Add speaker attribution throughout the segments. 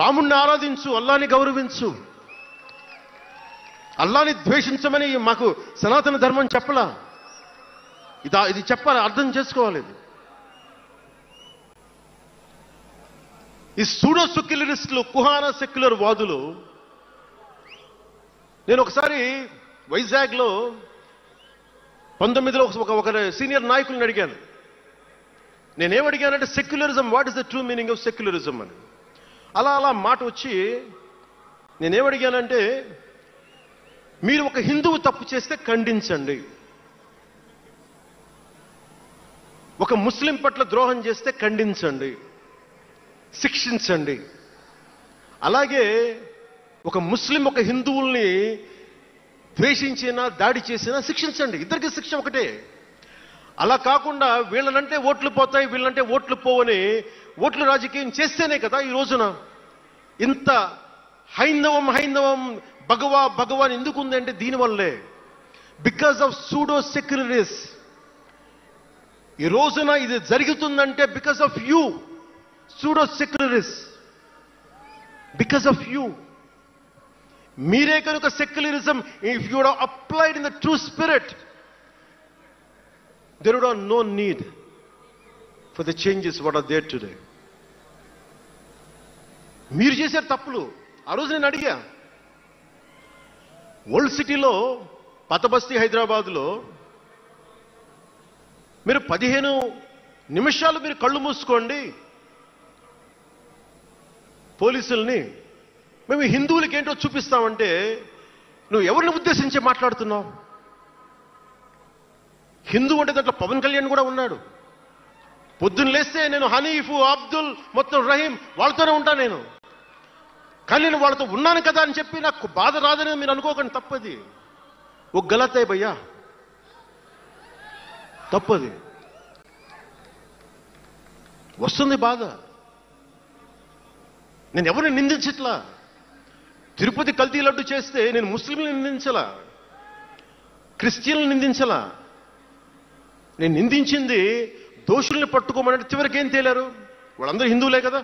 Speaker 1: రాముణ్ణి ఆరాధించు, అల్లాని గౌరవించు, అల్లాని ద్వేషించమని మాకు సనాతన ధర్మం చెప్పలా. ఇది చెప్పాలి, అర్థం చేసుకోవాలి. ఈ సూడో సెక్యులరిస్టులు, కుహానా సెక్యులర్ వాదులు, నేను ఒకసారి వైజాగ్లో 19లో ఒక సీనియర్ నాయకుల్ని అడిగాను. నేనేమడిగానంటే, secularism, what is the true meaning of secularism అని. అలా మాట వచ్చి నేనేమడిగానంటే, మీరు ఒక హిందువు తప్పు చేస్తే ఖండించండి, ఒక ముస్లిం పట్ల ద్రోహం చేస్తే ఖండించండి, శిక్షించండి. అలాగే ఒక ముస్లిం ఒక హిందువుల్ని ద్వేషించినా దాడి చేసినా శిక్షించండి. ఇద్దరికి శిక్ష ఒకటే. అలా కాకుండా వీళ్ళనంటే ఓట్లు పోతాయి, వీళ్ళంటే ఓట్లు పోవని ఓట్లు రాజకీయం చేస్తేనే కదా ఈ రోజున ఇంత హైందవం భగవాన్ ఎందుకు ఉందంటే దీనివల్లే. Because of pseudo secularists. ఈ రోజున ఇది జరుగుతుందంటే because of you pseudo secularists, because of you. మీరే కనుక secularism, if you would applied in the true spirit, there would have no need for the changes what are there today. మీరు చేసే తప్పులు ఆ రోజు నేను అడిగా. ఓల్డ్ సిటీలో, పతబస్తీ హైదరాబాద్లో మీరు 15 నిమిషాలు మీరు కళ్ళు మూసుకోండి, పోలీసుల్ని మేము హిందువులకి ఏంటో చూపిస్తామంటే నువ్వు ఎవరిని ఉద్దేశించి మాట్లాడుతున్నావు? హిందూ అంటే దాంట్లో పవన్ కళ్యాణ్ కూడా ఉన్నాడు. పొద్దున్న లేస్తే నేను హనీఫ్, అబ్దుల్, మొత్తం రహీం వాళ్ళతోనే ఉంటాను నేను. కానీ నేను వాళ్ళతో ఉన్నాను కదా అని చెప్పి నాకు బాధ రాదని మీరు అనుకోకండి, తప్పది. ఓ గలతే భయ్యా, తప్పది. వస్తుంది బాధ. నేను ఎవరిని నిందించట్లా. తిరుపతి కల్తీ లడ్డు చేస్తే నేను ముస్లింలను నిందించలా, క్రిస్టియన్లను నిందించలా. నేను నిందించింది దోషుల్ని పట్టుకోమని. చివరికి ఏం తేలారు? వాళ్ళందరూ హిందువులే కదా.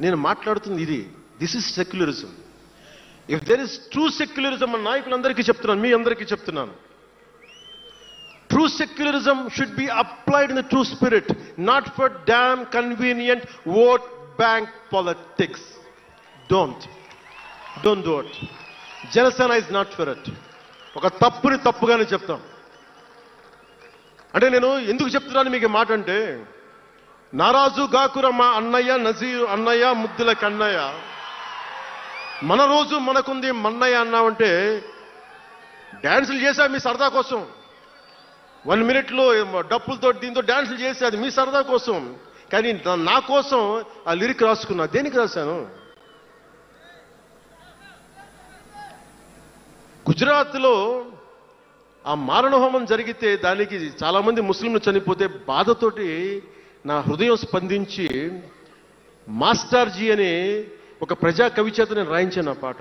Speaker 1: నేను మాట్లాడుతుంది ఇది. This is secularism. If there is true secularism, మన నాయకులందరికీ చెప్తున్నాను, మీ అందరికీ చెప్తున్నాను, true secularism should be applied in the true spirit, not for damn convenient vote bank politics. Don't do it. Janasena is not for it. ఒక తప్పుని తప్పుగానే చెప్తాం. అంటే నేను ఎందుకు చెప్తున్నాను మీకు మాట అంటే, నారాజు గాకుర మా అన్నయ్య నజీరు అన్నయ్య ముద్దుల కన్నయ్య, మన రోజు మనకుంది మన్నయ్య అన్నామంటే డ్యాన్సులు చేశా మీ సరదా కోసం. 1 మినిట్లో డప్పులతో దీంతో డ్యాన్సులు చేసి అది మీ సరదా కోసం. కానీ నా కోసం ఆ లిరిక్ రాసుకున్నా. దేనికి రాశాను? గుజరాత్లో ఆ మారణహోమం జరిగితే దానికి చాలా మంది ముస్లింలు చనిపోతే బాధతోటి నా హృదయం స్పందించి మాస్టర్జీ అనే ఒక ప్రజా కవి చేత నేను రాయించాను ఆ పాట.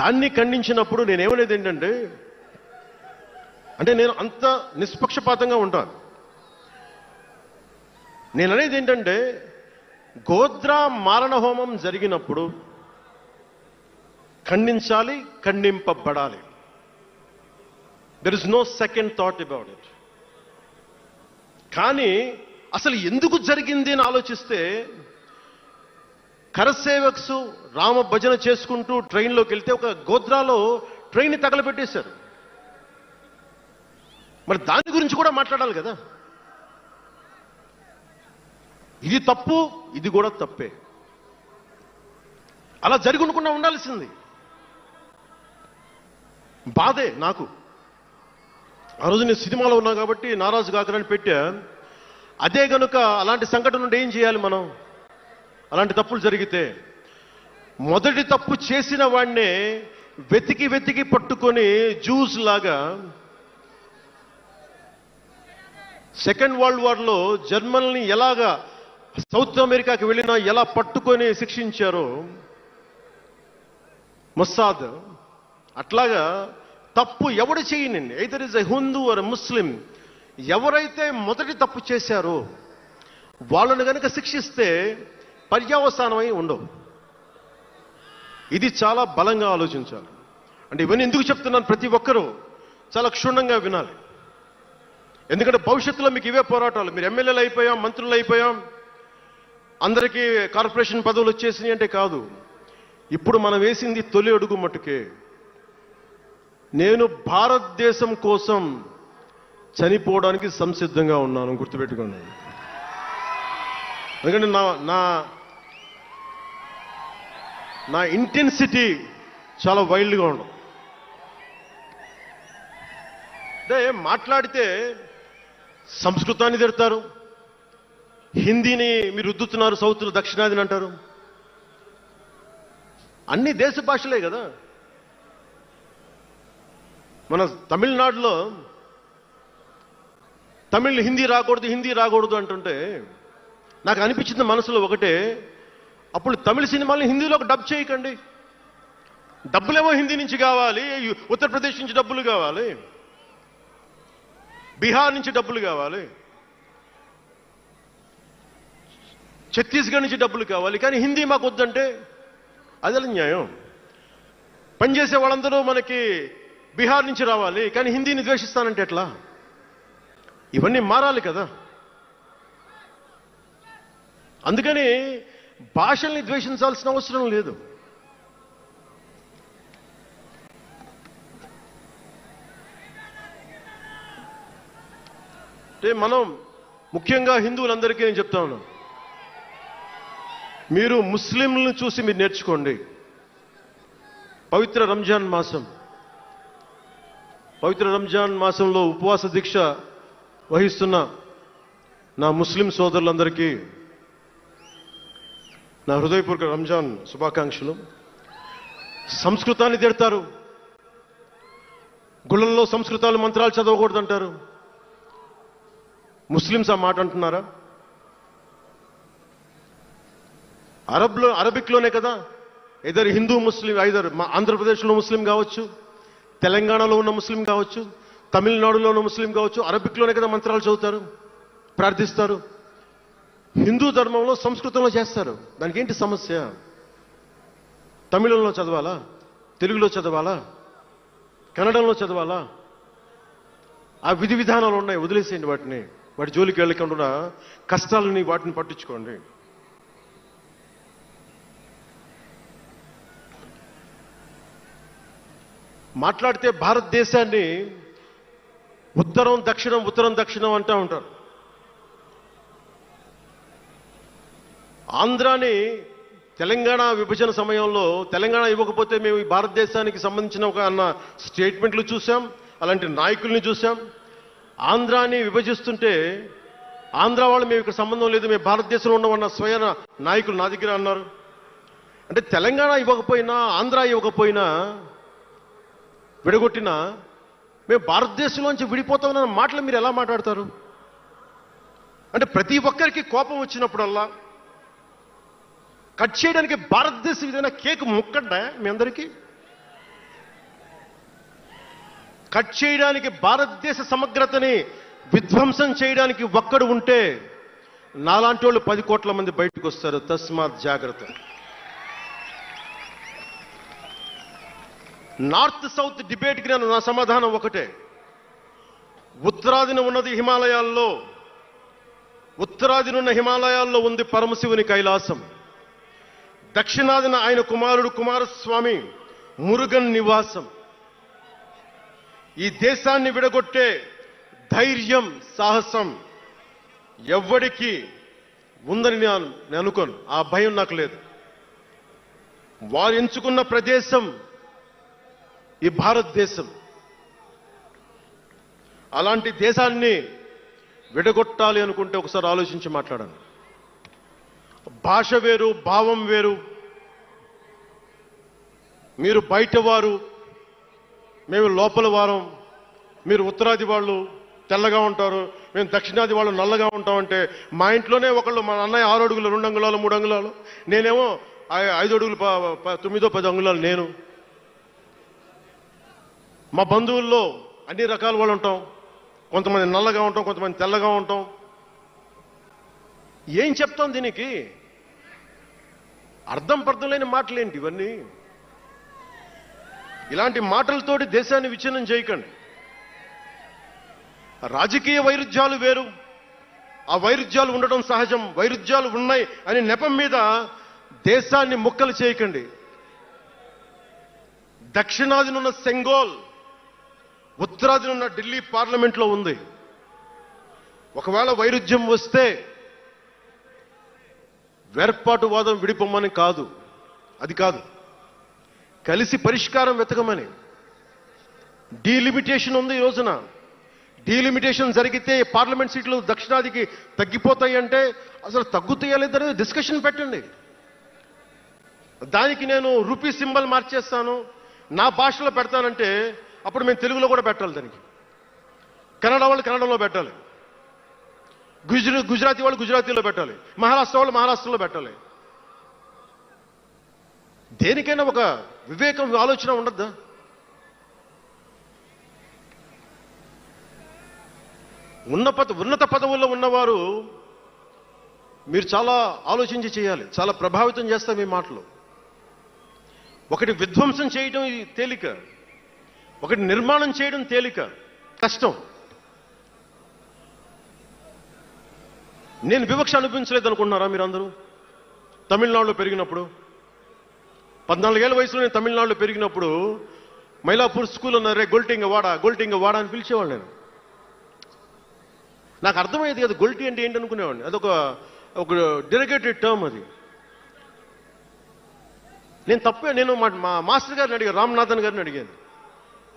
Speaker 1: దాన్ని ఖండించినప్పుడు నేనేమనేది ఏంటంటే, అంటే నేను అంత నిష్పక్షపాతంగా ఉంటాను. నేననేది ఏంటంటే, గోద్రా మారణహోమం జరిగినప్పుడు ఖండించాలి, ఖండింపబడాలి. There is no second thought about it. కానీ అసలు ఎందుకు జరిగింది అని ఆలోచిస్తే, కరసేవక్స్ రామ భజన చేసుకుంటూ ట్రైన్లోకి వెళ్తే ఒక గోద్రాలో ట్రైన్ తగలబెట్టేశారు. మరి దాని గురించి కూడా మాట్లాడాలి కదా. ఇది తప్పు, ఇది కూడా తప్పే. అలా జరుగుకుండా ఉండాల్సింది. బాధే నాకు. ఆ రోజు నేను సినిమాలో ఉన్నా కాబట్టి నారాజు కాకరని పెట్టా. అదే గనుక అలాంటి సంఘటన నుండి ఏం చేయాలి మనం? అలాంటి తప్పులు జరిగితే మొదటి తప్పు చేసిన వాడినే వెతికి వెతికి పట్టుకొని జ్యూస్ లాగా సెకండ్ వరల్డ్ వార్లో జర్మనీని ఎలాగా సౌత్ అమెరికాకి వెళ్ళినా ఎలా పట్టుకొని శిక్షించారో మొస్సాద్, అట్లాగా తప్పు ఎవడు చేయనండి, either is a Hindu or Muslim, ఎవరైతే మొదటి తప్పు చేశారో వాళ్ళను గనక శిక్షిస్తే పర్యవసానమై ఉండవు. ఇది చాలా బలంగా ఆలోచించాలి. అంటే ఇవన్నీ ఎందుకు చెప్తున్నాను, ప్రతి ఒక్కరూ చాలా క్షుణ్ణంగా వినాలి. ఎందుకంటే భవిష్యత్తులో మీకు ఇవే పోరాటాలు. మీరు ఎమ్మెల్యేలు అయిపోయాం, మంత్రులు అయిపోయాం, అందరికీ కార్పొరేషన్ పదవులు వచ్చేసినాయి అంటే కాదు. ఇప్పుడు మనం వేసింది తొలి అడుగు మట్టుకే. నేను భారతదేశం కోసం చనిపోవడానికి సంసిద్ధంగా ఉన్నాను, గుర్తుపెట్టుకోండి. ఎందుకంటే నా ఇంటెన్సిటీ చాలా వైల్డ్గా ఉండదు. అంటే మాట్లాడితే సంస్కృతాన్ని తిడతారు, హిందీని మీరు రుద్దుతున్నారు, సౌత్లో దక్షిణాదిని అంటారు. అన్ని దేశ భాషలే కదా. మన తమిళనాడులో తమిళ్ హిందీ రాకూడదు అంటుంటే నాకు అనిపించింది మనసులో ఒకటే, అప్పుడు తమిళ సినిమాల్ని హిందీలోకి డబ్ చేయకండి. డబ్బులేమో హిందీ నుంచి కావాలి, ఉత్తరప్రదేశ్ నుంచి డబ్బులు కావాలి, బీహార్ నుంచి డబ్బులు కావాలి, ఛత్తీస్గఢ్ నుంచి డబ్బులు కావాలి, కానీ హిందీ మాకు వద్దంటే అదే న్యాయం. పనిచేసే వాళ్ళందరూ మనకి బీహార్ నుంచి రావాలి, కానీ హిందీని ద్వేషిస్తానంటే ఎట్లా? ఇవన్నీ మారాలి కదా. అందుకని భాషల్ని ద్వేషించాల్సిన అవసరం లేదు. అంటే మనం ముఖ్యంగా హిందువులందరికీ నేను చెప్తా ఉన్నాను, మీరు ముస్లింలను చూసి మీరు నేర్చుకోండి. పవిత్ర రంజాన్ మాసంలో ఉపవాస దీక్ష వహిస్తున్న నా ముస్లిం సోదరులందరికీ నా హృదయపూర్వక రంజాన్ శుభాకాంక్షలు. సంస్కృతాన్ని తిడతారు, గుళ్ళల్లో సంస్కృతాలు మంత్రాలు చదవకూడదంటారు. ముస్లిమ్స్ ఆ మాట అంటున్నారా? అరబిక్లోనే కదా, ఐదర్ హిందూ ముస్లిం, ఐదర్ ఆంధ్రప్రదేశ్లో ముస్లిం కావచ్చు, తెలంగాణలో ఉన్న ముస్లిం కావచ్చు, తమిళనాడులో ఉన్న ముస్లిం కావచ్చు, అరబిక్లోనే కదా మంత్రాలు చదువుతారు, ప్రార్థిస్తారు. హిందూ ధర్మంలో సంస్కృతంలో చేస్తారు. దానికి ఏంటి సమస్య? తమిళంలో చదవాలా, తెలుగులో చదవాలా, కన్నడంలో చదవాలా? ఆ విధి విధానాలు ఉన్నాయి, వదిలేసేయండి వాటిని. వాటి జోలికి వెళ్ళకుండా కష్టాలని వాటిని పట్టించుకోండి. మాట్లాడితే భారతదేశాన్ని ఉత్తరం దక్షిణం అంటూ ఉంటారు. ఆంధ్రాని తెలంగాణ విభజన సమయంలో తెలంగాణ ఇవ్వకపోతే మేము ఈ భారతదేశానికి సంబంధించిన ఒక అన్న స్టేట్మెంట్లు చూసాం, అలాంటి నాయకుల్ని చూసాం. ఆంధ్రాని విభజిస్తుంటే ఆంధ్ర వాళ్ళు మేము ఇక్కడ సంబంధం లేదు, మేము భారతదేశంలో ఉన్నామన్న స్వయం నాయకులు నా దగ్గర అన్నారు. అంటే తెలంగాణ ఇవ్వకపోయినా, ఆంధ్ర ఇవ్వకపోయినా, విడగొట్టినా మేము భారతదేశంలోంచి విడిపోతామన్న మాటలు మీరు ఎలా మాట్లాడతారు? అంటే ప్రతి ఒక్కరికి కోపం వచ్చినప్పుడల్లా కట్ చేయడానికి భారతదేశం ఏదైనా కేక్ ముక్కడ్డా మీ అందరికీ? కట్ చేయడానికి, భారతదేశ సమగ్రతని విధ్వంసం చేయడానికి ఒక్కడు ఉంటే నాలాంటి వాళ్ళు 10 కోట్ల మంది బయటకు వస్తారు. తస్మాత్ జాగ్రత్త. నార్త్ సౌత్ డిబేట్కి నా సమాధానం ఒకటే. ఉత్తరాదిన ఉన్న హిమాలయాల్లో ఉంది పరమశివుని కైలాసం. దక్షిణాదిన ఆయన కుమారుడు కుమారస్వామి మురుగన్ నివాసం. ఈ దేశాన్ని విడగొట్టే ధైర్యం, సాహసం ఎవ్వడికి ఉందని నేను అనుకోను. ఆ భయం నాకు లేదు. వారు ఎంచుకున్న ప్రదేశం ఈ భారతదేశం. అలాంటి దేశాన్ని విడగొట్టాలి అనుకుంటే ఒకసారి ఆలోచించి మాట్లాడండి. భాష వేరు, భావం వేరు. మీరు బయట వారు, మేము లోపల వారం. మీరు ఉత్తరాది వాళ్ళు తెల్లగా ఉంటారు, మేము దక్షిణాది వాళ్ళు నల్లగా ఉంటామంటే మా ఇంట్లోనే ఒకళ్ళు, మా అన్నయ్య 6 అడుగులు 2 అంగుళాలు 3 అంగుళాలు, నేనేమో 5 అడుగులు 9-10 అంగుళాలు నేను. మా బంధువుల్లో అన్ని రకాల వాళ్ళు ఉంటాం. కొంతమంది నల్లగా ఉంటాం, కొంతమంది తెల్లగా ఉంటాం. ఏం చెప్తాం దీనికి? అర్థం పర్థం లేని మాటలేంటి ఇవన్నీ? ఇలాంటి మాటలతోటి దేశాన్ని విచ్ఛిన్నం చేయకండి. రాజకీయ వైరుధ్యాలు వేరు, ఆ వైరుధ్యాలు ఉండడం సహజం. వైరుధ్యాలు ఉన్నాయి అనే నెపం మీద దేశాన్ని ముక్కలు చేయకండి. దక్షిణాదినున్న సెంగోల్, ఉత్తరాదినున్న ఢిల్లీ పార్లమెంట్లో ఉంది. ఒకవేళ వైరుధ్యం వస్తే వేర్పాటువాదం విడిపోమని కాదు, అది కాదు, కలిసి పరిష్కారం వెతకమని. డీలిమిటేషన్ ఉంది ఈ రోజున. డీలిమిటేషన్ జరిగితే పార్లమెంట్ సీట్లు దక్షిణాదికి తగ్గిపోతాయి అంటే అసలు తగ్గుతాయా లేదనేది డిస్కషన్ పెట్టండి. దానికి నేను రూపీ సింబల్ మార్చేస్తాను, నా భాషలో పెడతానంటే అప్పుడు మేము తెలుగులో కూడా పెట్టాలి. దానికి కన్నడ వాళ్ళు కన్నడలో పెట్టాలి, గుజరాతీ వాళ్ళు గుజరాతీలో పెట్టాలి, మహారాష్ట్ర వాళ్ళు మహారాష్ట్రలో పెట్టాలి. దేనికైనా ఒక వివేకం, ఆలోచన ఉండద్దా? ఉన్నత పదవుల్లో ఉన్నవారు మీరు చాలా ఆలోచించి చేయాలి. చాలా ప్రభావితం చేస్తాం మీ మాటలు. ఒకటి విధ్వంసం చేయడం తేలిక, ఒకటి నిర్మాణం చేయడం తేలిక, కష్టం. నేను వివక్ష అనిపించలేదు అనుకుంటున్నారా మీరందరూ? తమిళనాడులో పెరిగినప్పుడు 14 ఏళ్ల వయసులో నేను తమిళనాడులో పెరిగినప్పుడు మైలాపూర్ స్కూల్ ఉన్నారే, గొల్టింగ వాడ అని పిలిచేవాళ్ళు. నేను నాకు అర్థమయ్యేది కదా గొల్టీ అంటే ఏంటి అనుకునేవాడిని. అదొక డెరిగేటెడ్ టర్మ్ అది. నేను మా మాస్టర్ గారిని అడిగాను, రామ్నాథన్ గారిని అడిగాను,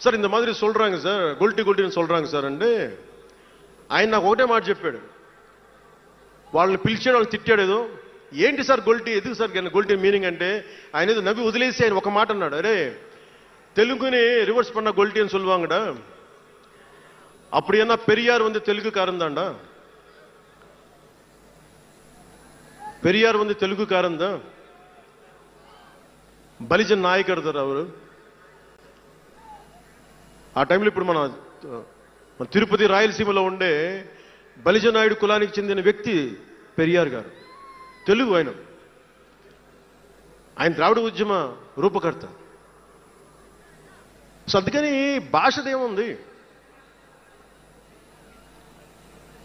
Speaker 1: సార్ ఇంత మాదిరి சொல்றாங்க సార్, గొల్టీని சொல்றாங்க సార్ అంటే ఆయన నాకు ఒకటే మాట చెప్పాడు. వాళ్ళని పిలిచాడు, వాళ్ళని తిట్టాడు. ఏదో ఏంటి సార్ గొల్టీ, ఎందుకు సార్ గొల్టీ మీనింగ్ అంటే ఆయన ఏదో నవ్వి వదిలేసి ఆయన ఒక మాట అన్నాడు, అరే తెలుగుని రివర్స్ பண்ண గొల్టీ అని சொல்லுவாங்கடா, அப்படி என்ன பெரியார் வந்து தெலுங்குக்காரன் தான்டா, பெரியார் வந்து தெலுங்குக்காரன் தான், బలిజన్ నాయకర్ దారు అవరు. ఆ టైంలో ఇప్పుడు మన తిరుపతి రాయలసీమలో ఉండే బలిజ నాయుడు కులానికి చెందిన వ్యక్తి పెరియార్ గారు, తెలుగు. ఆయన ద్రావిడ ఉద్యమ రూపకర్త. సో అందుకని భాషదేముంది,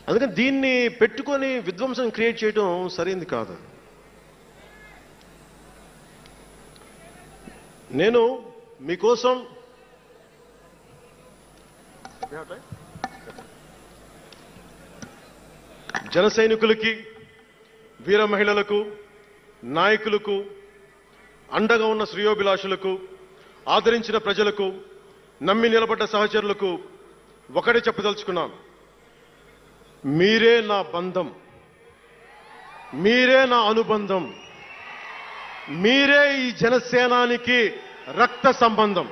Speaker 1: అందుకని దీన్ని పెట్టుకొని విధ్వంసం క్రియేట్ చేయడం సరైంది కాదు. నేను మీకోసం జన సైనికులకి, వీర మహిళలకు, నాయకులకు, అండగా ఉన్న శ్రేయోభిలాషులకు, ఆదరించిన ప్రజలకు, నమ్మి నిలబడ్డ సహచరులకు ఒకటే చెప్పదలుచుకున్నాను, మీరే నా బంధం, మీరే నా అనుబంధం, మీరే ఈ జనసేనానికి రక్త సంబంధం.